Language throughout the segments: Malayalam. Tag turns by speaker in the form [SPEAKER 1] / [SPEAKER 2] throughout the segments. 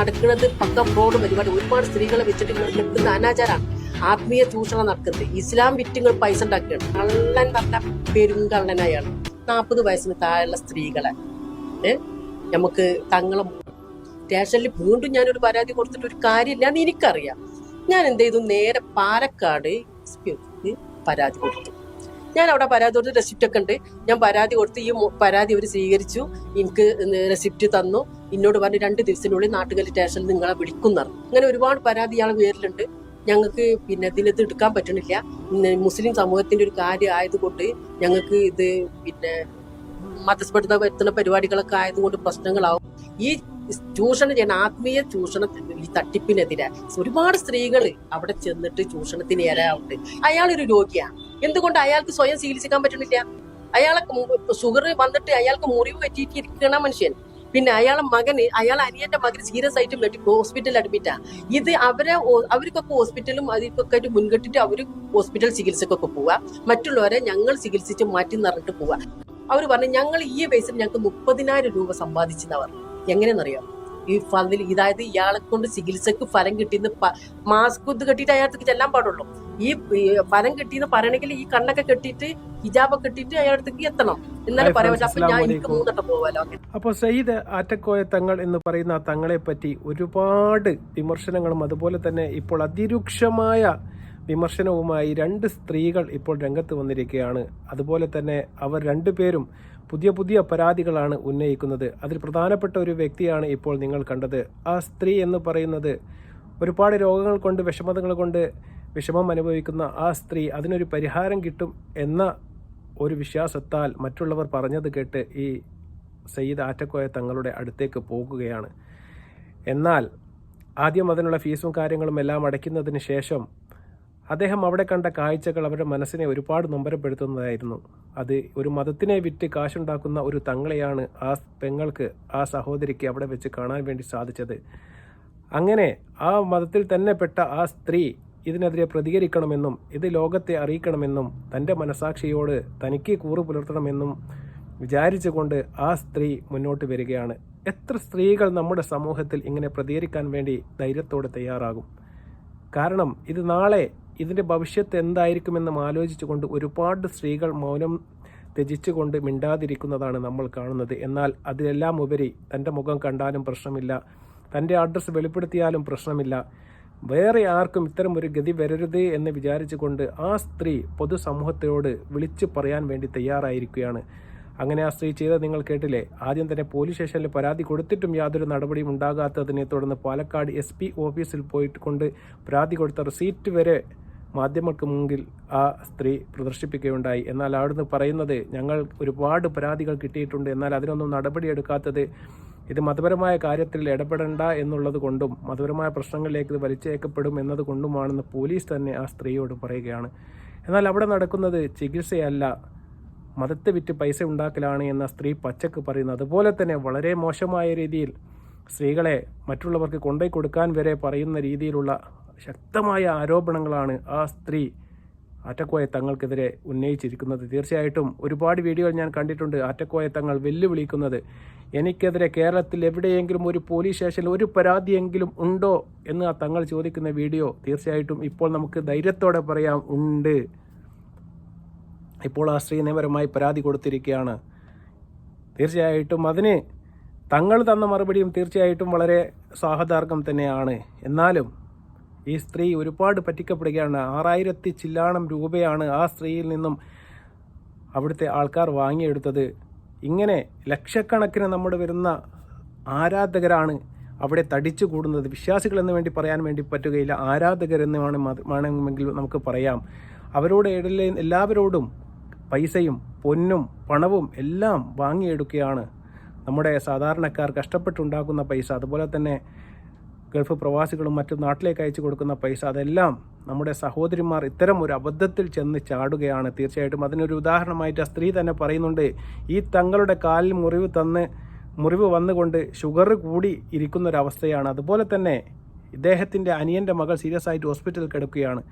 [SPEAKER 1] നടക്കുന്നത് പക്ക ഫ്രോഡ് പരിപാടി. ഒരുപാട് സ്ത്രീകളെ വെച്ചിട്ട് നിൽക്കുന്ന അനാചാരാണ്, ആത്മീയ ചൂഷണം നടക്കുന്നത്. ഇസ്ലാം വിറ്റുകൾ പൈസ ഉണ്ടാക്കുകയാണ്. കള്ളൻ നല്ല പെരുങ്കള്ളനായാണ്. 40 വയസ്സിന് താഴെയുള്ള സ്ത്രീകളെ നമുക്ക് തങ്ങളും സ്റ്റേഷനിൽ വീണ്ടും ഞാനൊരു പരാതി കൊടുത്തിട്ട് ഒരു കാര്യമില്ല എന്ന് എനിക്കറിയാം. ഞാൻ എന്ത് ചെയ്തു, നേരെ പാലക്കാട് പരാതി കൊടുത്തു. ഞാൻ അവിടെ പരാതി കൊടുത്ത് റെസിപ്റ്റ് ഒക്കെ ഉണ്ട്. ഞാൻ പരാതി കൊടുത്ത് ഈ പരാതി അവർ സ്വീകരിച്ചു, എനിക്ക് റെസിപ്റ്റ് തന്നു. എന്നോട് പറഞ്ഞു 2 ദിവസത്തിനുള്ളിൽ നാട്ടുകൽ സ്റ്റേഷനിൽ നിങ്ങളെ വിളിക്കുന്നതാണ്. അങ്ങനെ ഒരുപാട് പരാതി ഇയാളെ പേരിലുണ്ട്. ഞങ്ങൾക്ക് ഇതിനകത്ത് എടുക്കാൻ പറ്റണില്ല. മുസ്ലിം സമൂഹത്തിന്റെ ഒരു കാര്യം ആയതുകൊണ്ട് ഞങ്ങൾക്ക് ഇത് മതസ്പർദ്ധ വരുത്തുന്ന പരിപാടികളൊക്കെ ആയതുകൊണ്ട് പ്രശ്നങ്ങളാവും. ഈ ചൂഷണം ചെയ്യുന്ന ആത്മീയ ചൂഷണത്തിന്, ഈ തട്ടിപ്പിനെതിരെ ഒരുപാട് സ്ത്രീകൾ അവിടെ ചെന്നിട്ട് ചൂഷണത്തിന് ഇരയാവുണ്ട്. അയാളൊരു രോഗിയാണ്. എന്തുകൊണ്ട് അയാൾക്ക് സ്വയം ചികിത്സിക്കാൻ പറ്റണില്ല? അയാളെ ഷുഗർ വന്നിട്ട് അയാൾക്ക് മുറിവ് പറ്റിയിട്ടിരിക്കണ മനുഷ്യൻ. പിന്നെ അയാളെ അനിയന്റെ മകന് സീരിയസ് ആയിട്ട് ഹോസ്പിറ്റലിൽ അഡ്മിറ്റാ. ഇത് അവർക്കൊക്കെ ഹോസ്പിറ്റലും അതിൽക്കൊക്കെ ആയിട്ട് മുൻകെട്ടിട്ട് അവര് ഹോസ്പിറ്റൽ ചികിത്സക്കൊക്കെ പോവാ. മറ്റുള്ളവരെ ഞങ്ങൾ ചികിത്സിച്ച് മാറ്റി നിറഞ്ഞിട്ട് പോവാ. അവർ പറഞ്ഞു ഞങ്ങൾ ഈ വയസ്സിൽ ഞങ്ങൾക്ക് 30,000 രൂപ സമ്പാദിച്ചെന്നവർ. എങ്ങനെയെന്നറിയാം? ഈ ഫണ്ടിൽ, ഇതായത് ഇയാളെ കൊണ്ട് ചികിത്സക്ക് ഫലം കിട്ടിയെന്ന് മാസ്ക് ഇത് കെട്ടിയിട്ട് അയാൾക്ക് ചെല്ലാൻ പാടുള്ളൂ. ഈ ഫലം കിട്ടിയെന്ന് പറയണമെങ്കിൽ ഈ കണ്ണൊക്കെ കെട്ടിയിട്ട് ഹിജാബൊക്കെ കെട്ടിയിട്ട് അയാളത്തേക്ക് എത്തണം, എന്നാലും പറയാൻ പറ്റും. അപ്പൊ ഞാൻ എനിക്ക് 3 വട്ടം പോവാലോ.
[SPEAKER 2] അപ്പോൾ സയ്യിദ് ആറ്റക്കോയ തങ്ങൾ എന്ന് പറയുന്ന തങ്ങളെ പറ്റി ഒരുപാട് വിമർശനങ്ങളും അതുപോലെ തന്നെ ഇപ്പോൾ അതിരൂക്ഷമായ വിമർശനവുമായി 2 സ്ത്രീകൾ ഇപ്പോൾ രംഗത്ത് വന്നിരിക്കുകയാണ്. അതുപോലെ തന്നെ അവർ 2 പേരും പുതിയ പരാതികളാണ് ഉന്നയിക്കുന്നത്. അതിൽ പ്രധാനപ്പെട്ട ഒരു വ്യക്തിയാണ് ഇപ്പോൾ നിങ്ങൾ കണ്ടത്. ആ സ്ത്രീ എന്ന് പറയുന്നത് ഒരുപാട് രോഗങ്ങൾ കൊണ്ട്, വിഷമതകൾ കൊണ്ട് വിഷമം അനുഭവിക്കുന്ന ആ സ്ത്രീ അതിനൊരു പരിഹാരം കിട്ടും എന്ന ഒരു വിശ്വാസത്താൽ മറ്റുള്ളവർ പറഞ്ഞത് കേട്ട് ഈ സയ്യിദ് ആറ്റക്കോയ തങ്ങളുടെ അടുത്തേക്ക് പോകുകയാണ്. എന്നാൽ ആദ്യം അതിനുള്ള ഫീസും കാര്യങ്ങളും എല്ലാം അടയ്ക്കുന്നതിന് ശേഷം അദ്ദേഹം അവിടെ കണ്ട കാഴ്ചകൾ അവരുടെ മനസ്സിനെ ഒരുപാട് നൊമ്പരപ്പെടുത്തുന്നതായിരുന്നു. അത് ഒരു മതത്തിനെ വിറ്റ് കാശുണ്ടാക്കുന്ന ഒരു തങ്ങളെയാണ് ആ പെങ്ങൾക്ക്, ആ സഹോദരിക്ക് അവിടെ വെച്ച് കാണാൻ വേണ്ടി സാധിച്ചത്. അങ്ങനെ ആ മതത്തിൽ തന്നെ പെട്ട ആ സ്ത്രീ ഇതിനെതിരെ പ്രതികരിക്കണമെന്നും ഇത് ലോകത്തെ അറിയിക്കണമെന്നും തൻ്റെ മനസാക്ഷിയോട് തനിക്ക് കൂറ് പുലർത്തണമെന്നും വിചാരിച്ചുകൊണ്ട് ആ സ്ത്രീ മുന്നോട്ട് വരികയാണ്. എത്ര സ്ത്രീകൾ നമ്മുടെ സമൂഹത്തിൽ ഇങ്ങനെ പ്രതികരിക്കാൻ വേണ്ടി ധൈര്യത്തോടെ തയ്യാറാകും? കാരണം ഇത് നാളെ ഇതിൻ്റെ ഭവിഷ്യത്ത് എന്തായിരിക്കുമെന്നും ആലോചിച്ചുകൊണ്ട് ഒരുപാട് സ്ത്രീകൾ മൗനം ത്യജിച്ചുകൊണ്ട് മിണ്ടാതിരിക്കുന്നതാണ് നമ്മൾ കാണുന്നത്. എന്നാൽ അതിലെല്ലാം ഉപരി തൻ്റെ മുഖം കണ്ടാലും പ്രശ്നമില്ല, തൻ്റെ അഡ്രസ്സ് വെളിപ്പെടുത്തിയാലും പ്രശ്നമില്ല, വേറെ ആർക്കും ഇത്തരം ഒരു ഗതി വരരുത് എന്ന് വിചാരിച്ചുകൊണ്ട് ആ സ്ത്രീ പൊതുസമൂഹത്തോട് വിളിച്ചു പറയാൻ വേണ്ടി തയ്യാറായിരിക്കുകയാണ്. അങ്ങനെ ആ സ്ത്രീ ചെയ്തത് നിങ്ങൾ കേട്ടില്ലേ? ആദ്യം തന്നെ പോലീസ് സ്റ്റേഷനിൽ പരാതി കൊടുത്തിട്ടും യാതൊരു നടപടിയും ഉണ്ടാകാത്തതിനെ തുടർന്ന് പാലക്കാട് SP ഓഫീസിൽ പോയിട്ട് കൊണ്ട് പരാതി കൊടുത്ത റെസീറ്റ് വരെ മാധ്യമങ്ങൾക്ക് മുമ്പിൽ ആ സ്ത്രീ പ്രദർശിപ്പിക്കുകയുണ്ടായി. എന്നാൽ അവിടുന്ന് പറയുന്നത് ഞങ്ങൾ ഒരുപാട് പരാതികൾ കിട്ടിയിട്ടുണ്ട്, എന്നാൽ അതിനൊന്നും നടപടിയെടുക്കാത്തത് ഇത് മതപരമായ കാര്യത്തിൽ ഇടപെടേണ്ട എന്നുള്ളത് കൊണ്ടും മതപരമായ പ്രശ്നങ്ങളിലേക്ക് ഇത് വലിച്ചേക്കപ്പെടും എന്നതുകൊണ്ടുമാണെന്ന് പോലീസ് തന്നെ ആ സ്ത്രീയോട് പറയുകയാണ്. എന്നാൽ അവിടെ നടക്കുന്നത് ചികിത്സയല്ല, മതത്തെ വിറ്റ് പൈസ ഉണ്ടാക്കലാണ് എന്ന സ്ത്രീ പച്ചക്ക് പറയുന്നു. അതുപോലെ തന്നെ വളരെ മോശമായ രീതിയിൽ സ്ത്രീകളെ മറ്റുള്ളവർക്ക് കൊണ്ടുപോയി കൊടുക്കാൻ വരെ പറയുന്ന രീതിയിലുള്ള ശക്തമായ ആരോപണങ്ങളാണ് ആ സ്ത്രീ ആറ്റക്കോയ തങ്ങൾക്കെതിരെ ഉന്നയിച്ചിരിക്കുന്നത്. തീർച്ചയായിട്ടും ഒരുപാട് വീഡിയോകൾ ഞാൻ കണ്ടിട്ടുണ്ട് ആറ്റക്കോയ തങ്ങൾ വെല്ലുവിളിക്കുന്നത്. എനിക്കെതിരെ കേരളത്തിൽ എവിടെയെങ്കിലും ഒരു പോലീസ് സ്റ്റേഷനിൽ ഒരു പരാതിയെങ്കിലും ഉണ്ടോ എന്ന് ആ തങ്ങൾ ചോദിക്കുന്ന വീഡിയോ തീർച്ചയായിട്ടും ഇപ്പോൾ നമുക്ക് ധൈര്യത്തോടെ പറയാം, ഉണ്ട്. ഇപ്പോൾ ആ സ്ത്രീ നിയമപരമായി പരാതി കൊടുത്തിരിക്കുകയാണ്. തീർച്ചയായിട്ടും അതിന് തങ്ങൾ തന്ന മറുപടിയും തീർച്ചയായിട്ടും വളരെ സ്വാഗതാർഹം തന്നെയാണ്. എന്നാലും ഈ സ്ത്രീ ഒരുപാട് പറ്റിക്കപ്പെടുകയാണ്. 6000 ചില്ലാണം രൂപയാണ് ആ സ്ത്രീയിൽ നിന്നും അവിടുത്തെ ആൾക്കാർ വാങ്ങിയെടുത്തത്. ഇങ്ങനെ ലക്ഷക്കണക്കിന് നമ്മുടെ വരുന്ന ആരാധകരാണ് അവിടെ തടിച്ചു കൂടുന്നത്. വിശ്വാസികൾ എന്ന് വേണ്ടി പറയാൻ വേണ്ടി പറ്റുകയില്ല, ആരാധകരെന്ന് വേണമെങ്കിൽ നമുക്ക് പറയാം. അവരോട് എല്ലാവരോടും പൈസയും പൊന്നും പണവും എല്ലാം വാങ്ങിയെടുക്കുകയാണ്. നമ്മുടെ സാധാരണക്കാർ കഷ്ടപ്പെട്ടുണ്ടാക്കുന്ന പൈസ, അതുപോലെ തന്നെ ഗൾഫ് പ്രവാസികളും മറ്റു നാട്ടിലേക്ക് അയച്ചു കൊടുക്കുന്ന പൈസ, അതെല്ലാം നമ്മുടെ സഹോദരിമാർ ഇത്തരം ഒരു അബദ്ധത്തിൽ ചെന്ന് ചാടുകയാണ്. തീർച്ചയായിട്ടും അതിനൊരു ഉദാഹരണമായിട്ട് ആ സ്ത്രീ തന്നെ പറയുന്നുണ്ട്, ഈ തങ്ങളുടെ കാലിൽ മുറിവ് വന്നുകൊണ്ട് ഷുഗർ കൂടി ഇരിക്കുന്നൊരവസ്ഥയാണ്. അതുപോലെ തന്നെ ഇദ്ദേഹത്തിൻ്റെ അനിയൻ്റെ മകൾ സീരിയസ് ആയിട്ട് ഹോസ്പിറ്റലിൽ കിടക്കുകയാണ്.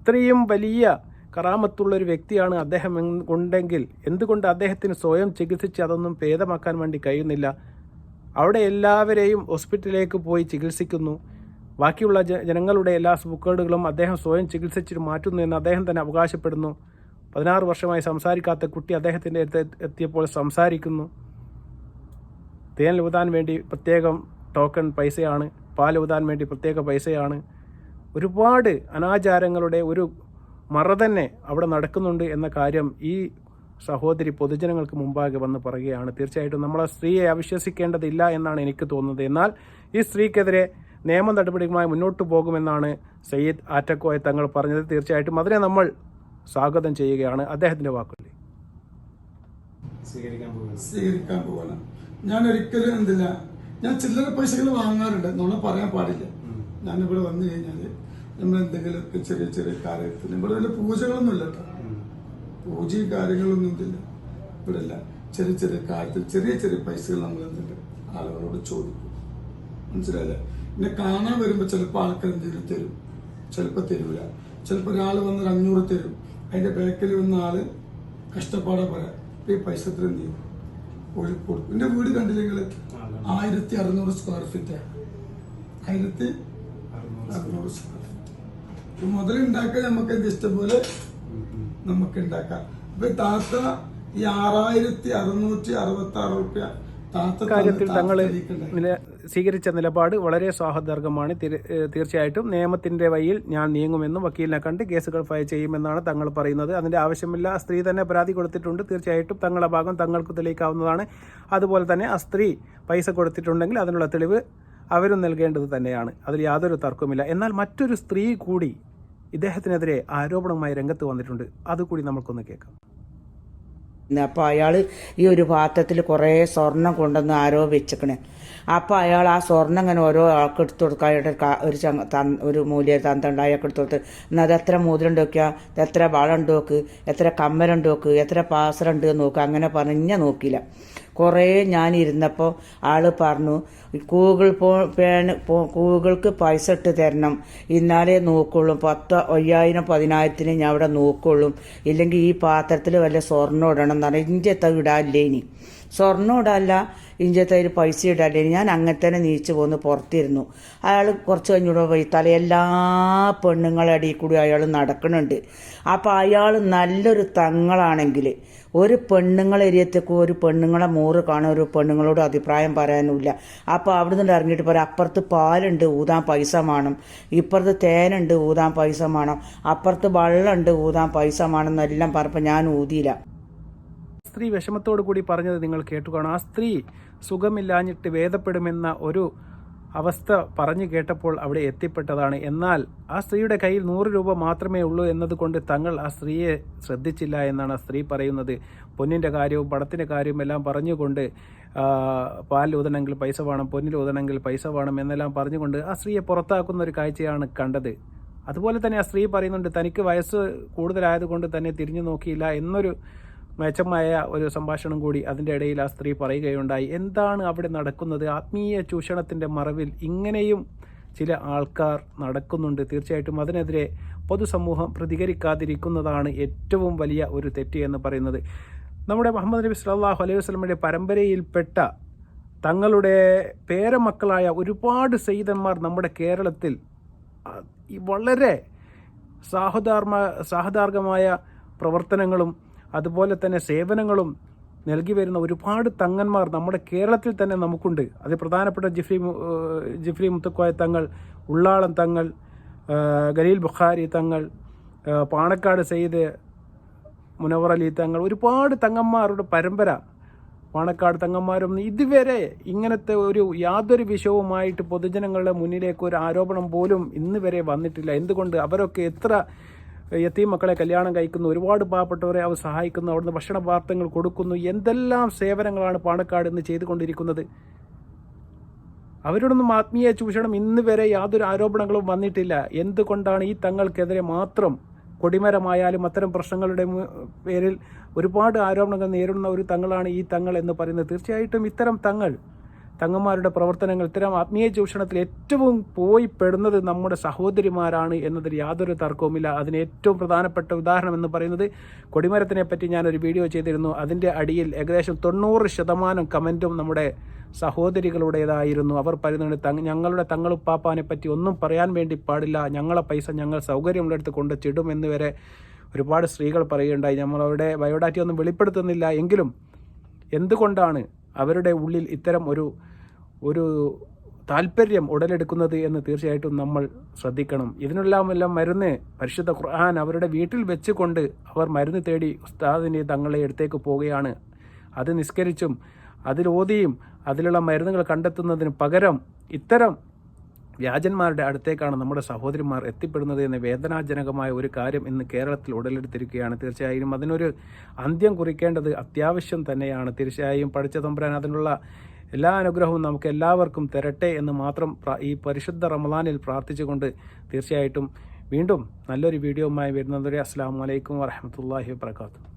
[SPEAKER 2] ഇത്രയും വലിയ കറാമത്തുള്ളൊരു വ്യക്തിയാണ് അദ്ദേഹം ഉണ്ടെങ്കിൽ എന്തുകൊണ്ട് അദ്ദേഹത്തിന് സ്വയം ചികിത്സിച്ച് അതൊന്നും ഭേദമാക്കാൻ വേണ്ടി കഴിയുന്നില്ല? അവിടെ എല്ലാവരെയും ഹോസ്പിറ്റലിലേക്ക് പോയി ചികിത്സിക്കുന്നു. ബാക്കിയുള്ള ജനങ്ങളുടെ എല്ലാ സുഖേടുകളും അദ്ദേഹം സ്വയം ചികിത്സിച്ച് മാറ്റുന്നു എന്ന് അദ്ദേഹം തന്നെ അവകാശപ്പെടുന്നു. 16 വർഷമായി സംസാരിക്കാത്ത കുട്ടി അദ്ദേഹത്തിൻ്റെ അടുത്ത് എത്തിയപ്പോൾ സംസാരിക്കുന്നു. തേൻ ഊതാൻ വേണ്ടി പ്രത്യേകം ടോക്കൺ പൈസയാണ്, പാൽ ഊതാൻ വേണ്ടി പ്രത്യേക പൈസയാണ്. ഒരുപാട് അനാചാരങ്ങളുടെ ഒരു മറ തന്നെ അവിടെ നടക്കുന്നുണ്ട് എന്ന കാര്യം ഈ സഹോദരി പൊതുജനങ്ങൾക്ക് മുമ്പാകെ വന്ന് പറയുകയാണ്. തീർച്ചയായിട്ടും നമ്മൾ ആ സ്ത്രീയെ അവിശ്വസിക്കേണ്ടതില്ല എന്നാണ് എനിക്ക് തോന്നുന്നത്. എന്നാൽ ഈ സ്ത്രീക്കെതിരെ നിയമ നടപടിയുമായി മുന്നോട്ട് പോകുമെന്നാണ് സയ്യിദ് ആറ്റക്കോയ തങ്ങൾ പറഞ്ഞത്. തീർച്ചയായിട്ടും അതിനെ നമ്മൾ സ്വാഗതം ചെയ്യുകയാണ്. അദ്ദേഹത്തിന്റെ വാക്കുകൾ
[SPEAKER 3] സ്വീകരിക്കാൻ പോകണം. ഞാൻ ഒരിക്കലും എന്തില്ല, ഞാൻ ചില്ലറ പൈസകൾ വാങ്ങാറുണ്ട്, നമ്മൾ പറയാൻ പാടില്ല. ഞാനിവിടെ വന്നു കഴിഞ്ഞാല് നമ്മൾ എന്തെങ്കിലുമൊക്കെ ചെറിയ ചെറിയ കാര്യത്തിൽ ഇവിടെ വലിയ പൂജകളൊന്നും ഇല്ല കേട്ടോ, പൂജയും കാര്യങ്ങളൊന്നും ഇതില്ല ഇവിടെ ഇല്ല. ചെറിയ ചെറിയ കാര്യത്തിൽ ചെറിയ ചെറിയ പൈസകൾ നമ്മൾ എന്തുണ്ട് ആളുകളോട് ചോദിക്കും, മനസ്സിലായില്ലേ? പിന്നെ കാണാൻ വരുമ്പോ ചിലപ്പോൾ ആൾക്കാർ എന്തെങ്കിലും തരും, ചിലപ്പോൾ തരൂല. ചിലപ്പോൾ ഒരാൾ വന്നൊരു 500 തരും, അതിന്റെ ബാക്കിൽ വന്ന ആള് കഷ്ടപ്പാടാ പറയാം, ഈ പൈസ എത്ര എന്ത് ചെയ്യും ഒരു കൊടുക്കും. എന്റെ വീട് കണ്ടില്ലെങ്കിൽ 1600 സ്ക്വയർ ഫീറ്റ്, 1600 സ്ക്വയർ ഫീറ്റ് മുതലുണ്ടാക്കാൻ നമുക്ക് എന്ത് ഇഷ്ടം പോലെ നമുക്ക് ഉണ്ടാക്കാം. അപ്പൊ താത്ത ഈ 6666 റുപ്യ
[SPEAKER 2] കാര്യത്തിൽ തങ്ങൾ സ്വീകരിച്ച നിലപാട് വളരെ സ്വാഗതാർഹമാണ്. തീർച്ചയായിട്ടും നിയമത്തിന്റെ വഴിയിൽ ഞാൻ നീങ്ങുമെന്നും വക്കീലിനെ കണ്ട് കേസുകൾ ഫയൽ ചെയ്യുമെന്നാണ് തങ്ങൾ പറയുന്നത്. അതിന്റെ ആവശ്യമില്ല. ആ സ്ത്രീ തന്നെ പരാതി കൊടുത്തിട്ടുണ്ട്. തീർച്ചയായിട്ടും തങ്ങളുടെ ഭാഗം തങ്ങൾക്ക് തെളിയിക്കാവുന്നതാണ്. അതുപോലെ തന്നെ ആ സ്ത്രീ പൈസ കൊടുത്തിട്ടുണ്ടെങ്കിൽ അതിനുള്ള തെളിവ് അവരും നൽകേണ്ടത് തന്നെയാണ്. അതിൽ യാതൊരു തർക്കവുമില്ല. എന്നാൽ മറ്റൊരു സ്ത്രീ കൂടി ഇദ്ദേഹത്തിനെതിരെ ആരോപണവുമായി രംഗത്ത് വന്നിട്ടുണ്ട്. അതുകൂടി നമുക്കൊന്ന് കേൾക്കാം.
[SPEAKER 4] അപ്പോൾ അയാൾ ഈ ഒരു പാത്രത്തിൽ കുറേ സ്വർണം കൊണ്ടുവന്ന് ആരോ വെച്ചിക്കണേ. അപ്പോൾ അയാൾ ആ സ്വർണം ഇങ്ങനെ ഓരോ ആൾക്ക് എടുത്തു കൊടുക്കുക. ഒരു മൂല്യ തന്തണ്ട് അയാൾക്ക് എടുത്തു കൊടുത്ത്, എന്നാൽ അത് എത്ര മോതിരം നോക്കുക, എത്ര വളമുണ്ട് നോക്ക്, എത്ര കമ്മലുണ്ട് നോക്ക്, എത്ര പാസറുണ്ട് നോക്ക്. അങ്ങനെ പറഞ്ഞ നോക്കിയില്ല. കുറേ ഞാൻ ഇരുന്നപ്പോൾ ആള് പറഞ്ഞു, ഗൂഗിൾക്ക് പൈസ ഇട്ട് തരണം, എന്നാലേ നോക്കുള്ളൂ, 5000 10,000 ഞാൻ അവിടെ നോക്കുള്ളൂ, ഇല്ലെങ്കിൽ ഈ പാത്രത്തിൽ വല്ല സ്വർണ്ണം ഇടണം എന്ന് പറഞ്ഞാൽ ഇഞ്ചത്തെ ഇടാല്ലേ, ഇനി സ്വർണ്ണം ഇടാല്ല, ഇഞ്ചത്തെ ഒരു പൈസ ഇടാല്ലേ. ഞാൻ അങ്ങനെ തന്നെ നീച്ചു പോന്ന് പുറത്തിരുന്നു. അയാൾ കുറച്ച് കഴിഞ്ഞൂടെ പോയി തല എല്ലാ പെണ്ണുങ്ങളുടെ അടിയിൽ കൂടി അയാൾ നടക്കണുണ്ട്. അപ്പം അയാൾ നല്ലൊരു തങ്ങളാണെങ്കിൽ ഒരു പെണ്ണുങ്ങളെരിയത്തേക്കും ഒരു പെണ്ണുങ്ങളെ മോറ് കാണാൻ ഒരു പെണ്ണുങ്ങളോട് അഭിപ്രായം പറയാനുമില്ല. അപ്പോൾ അവിടെ നിന്ന് ഇറങ്ങിയിട്ട് പറയാം, അപ്പുറത്ത് പാലുണ്ട് ഊതാൻ പൈസ വേണം, ഇപ്പുറത്ത് തേനുണ്ട് ഊതാൻ പൈസ വേണം, അപ്പുറത്ത് വെള്ളമുണ്ട് ഊതാൻ പൈസ വേണം എന്നെല്ലാം പറഞ്ഞപ്പോൾ ഞാൻ ഊതിയില്ല.
[SPEAKER 2] സ്ത്രീ വിഷമത്തോടു കൂടി പറഞ്ഞത് നിങ്ങൾ കേട്ടുകാണും. ആ സ്ത്രീ സുഖമില്ലാഞ്ഞിട്ട് വേദപ്പെടുമെന്ന ഒരു അവസ്ഥ പറഞ്ഞു കേട്ടപ്പോൾ അവിടെ എത്തിപ്പെട്ടതാണ്. എന്നാൽ ആ സ്ത്രീയുടെ കയ്യിൽ 100 രൂപ മാത്രമേ ഉള്ളൂ എന്നതുകൊണ്ട് തങ്ങൾ ആ സ്ത്രീയെ ശ്രദ്ധിച്ചില്ല എന്നാണ് ആ സ്ത്രീ പറയുന്നത്. പൊന്നിൻ്റെ കാര്യവും പണത്തിൻ്റെ കാര്യവും എല്ലാം പറഞ്ഞുകൊണ്ട് പാൽ ഊതണമെങ്കിൽ പൈസ വേണം, പൊന്നിൽ ഊതണമെങ്കിൽ പൈസ വേണം എന്നെല്ലാം പറഞ്ഞുകൊണ്ട് ആ സ്ത്രീയെ പുറത്താക്കുന്ന ഒരു കാഴ്ചയാണ് കണ്ടത്. അതുപോലെ തന്നെ ആ സ്ത്രീ പറയുന്നുണ്ട്, തനിക്ക് വയസ്സ് കൂടുതലായതുകൊണ്ട് തന്നെ തിരിഞ്ഞു നോക്കിയില്ല എന്നൊരു മെച്ചമായ ഒരു സംഭാഷണം കൂടി അതിൻ്റെ ഇടയിൽ ആ സ്ത്രീ പറയുകയുണ്ടായി. എന്താണ് അവിടെ നടക്കുന്നത്? ആത്മീയ ചൂഷണത്തിൻ്റെ മറവിൽ ഇങ്ങനെയും ചില ആൾക്കാർ നടക്കുന്നുണ്ട്. തീർച്ചയായിട്ടും അതിനെതിരെ പൊതുസമൂഹം പ്രതികരിക്കാതിരിക്കുന്നതാണ് ഏറ്റവും വലിയ ഒരു തെറ്റ് എന്ന് പറയുന്നത്. നമ്മുടെ മുഹമ്മദ് നബി സല്ലല്ലാഹു അലൈഹി വസല്ലമയുടെ പരമ്പരയിൽപ്പെട്ട തങ്ങളുടെ പേരമക്കളായ ഒരുപാട് സയ്യിദന്മാർ നമ്മുടെ കേരളത്തിൽ വളരെ സാഹദാർഗമായ പ്രവർത്തനങ്ങളും അതുപോലെ തന്നെ സേവനങ്ങളും നൽകി വരുന്ന ഒരുപാട് തങ്ങന്മാർ നമ്മുടെ കേരളത്തിൽ തന്നെ നമുക്കുണ്ട്. അത് പ്രധാനപ്പെട്ട ജിഫ്രി മുത്തക്കോയ തങ്ങൾ, ഉള്ളാളം തങ്ങൾ, ഖലീൽ ബുഖാരി തങ്ങൾ, പാണക്കാട് സയ്യിദ് മുനവർ അലി തങ്ങൾ, ഒരുപാട് തങ്ങന്മാരുടെ പരമ്പര. പാണക്കാട് തങ്ങന്മാരും ഇതുവരെ ഇങ്ങനത്തെ ഒരു യാതൊരു വിഷയവുമായിട്ട് പൊതുജനങ്ങളുടെ മുന്നിലേക്ക് ഒരു ആരോപണം പോലും ഇന്ന് വരെ വന്നിട്ടില്ല. എന്തുകൊണ്ട്? അവരൊക്കെ എത്ര യതീം മക്കളെ കല്യാണം കഴിക്കുന്നു, ഒരുപാട് പാവപ്പെട്ടവരെ അവർ സഹായിക്കുന്നു, അവിടുന്ന് ഭക്ഷണ പദാർത്ഥങ്ങൾ കൊടുക്കുന്നു, എന്തെല്ലാം സേവനങ്ങളാണ് പാണക്കാട് ഇന്ന് ചെയ്തുകൊണ്ടിരിക്കുന്നത്. അവരോടൊന്നും ആത്മീയ ചൂഷണം ഇന്ന് വരെ യാതൊരു ആരോപണങ്ങളും വന്നിട്ടില്ല. എന്തുകൊണ്ടാണ് ഈ തങ്ങൾക്കെതിരെ മാത്രം കൊടിമരമായാലും അത്തരം പ്രശ്നങ്ങളുടെ പേരിൽ ഒരുപാട് ആരോപണങ്ങൾ നേരിടുന്ന ഒരു തങ്ങളാണ് ഈ തങ്ങൾ എന്ന് പറയുന്നത്? തീർച്ചയായിട്ടും ഇത്തരം തങ്ങൾ തങ്ങന്മാരുടെ പ്രവർത്തനങ്ങൾ ഇത്തരം ആത്മീയ ചൂഷണത്തിൽ ഏറ്റവും പോയി പെടുന്നത് നമ്മുടെ സഹോദരിമാരാണ് എന്നതിൽ യാതൊരു തർക്കവുമില്ല. അതിന് ഏറ്റവും പ്രധാനപ്പെട്ട ഉദാഹരണം എന്ന് പറയുന്നത് കൊടിമരത്തിനെ പറ്റി ഞാനൊരു വീഡിയോ ചെയ്തിരുന്നു. അതിൻ്റെ അടിയിൽ ഏകദേശം 90% കമൻറ്റും നമ്മുടെ സഹോദരികളുടേതായിരുന്നു. അവർ പറയുന്നുണ്ട്, ഞങ്ങളുടെ തങ്ങളുപ്പാപ്പാനെ പറ്റി ഒന്നും പറയാൻ വേണ്ടി പാടില്ല, ഞങ്ങളെ പൈസ ഞങ്ങൾ സൗകര്യമുള്ളിടത്ത് കൊണ്ട് ചിടും എന്ന് വരെ ഒരുപാട് സ്ത്രീകൾ പറയുകയുണ്ടായി. നമ്മളവരുടെ ബയോഡാറ്റ ഒന്നും വെളിപ്പെടുത്തുന്നില്ല. എങ്കിലും എന്തുകൊണ്ടാണ് അവരുടെ ഉള്ളിൽ ഇത്തരം ഒരു താല്പര്യം ഉടലെടുക്കുന്നത് എന്ന് തീർച്ചയായിട്ടും നമ്മൾ ശ്രദ്ധിക്കണം. ഇതിനെല്ലാം മരുന്ന് പരിശുദ്ധ ഖുർആൻ അവരുടെ വീട്ടിൽ വെച്ചുകൊണ്ട് അവർ മരുന്ന് തേടി ഉസ്താദിനെ തങ്ങളെ അടുത്തേക്ക് പോവുകയാണ്. അത് നിസ്കരിച്ചും അതിലോതിയും അതിലുള്ള മരുന്നുകൾ കണ്ടെത്തുന്നതിന് പകരം ഇത്തരം വ്യാജന്മാരുടെ അടുത്തേക്കാണ് നമ്മുടെ സഹോദരിമാർ എത്തിപ്പെടുന്നത് എന്ന വേദനാജനകമായ ഒരു കാര്യം ഇന്ന് കേരളത്തിൽ ഉടലെടുത്തിരിക്കുകയാണ്. തീർച്ചയായും അതിനൊരു അന്ത്യം കുറിക്കേണ്ടത് അത്യാവശ്യം തന്നെയാണ്. തീർച്ചയായും പഠിച്ച തമ്പുരാൻ അതിനുള്ള എല്ലാ അനുഗ്രഹവും നമുക്ക് എല്ലാവർക്കും തരട്ടെ എന്ന് മാത്രം ഈ പരിശുദ്ധ റമദാനിൽ പ്രാർത്ഥിച്ചുകൊണ്ട് തീർച്ചയായിട്ടും വീണ്ടും നല്ലൊരു വീഡിയോയുമായി വരുന്നതുവരെ അസ്സലാമു അലൈക്കും വറഹ്മത്തുള്ളാഹി വബറകാതുഹു.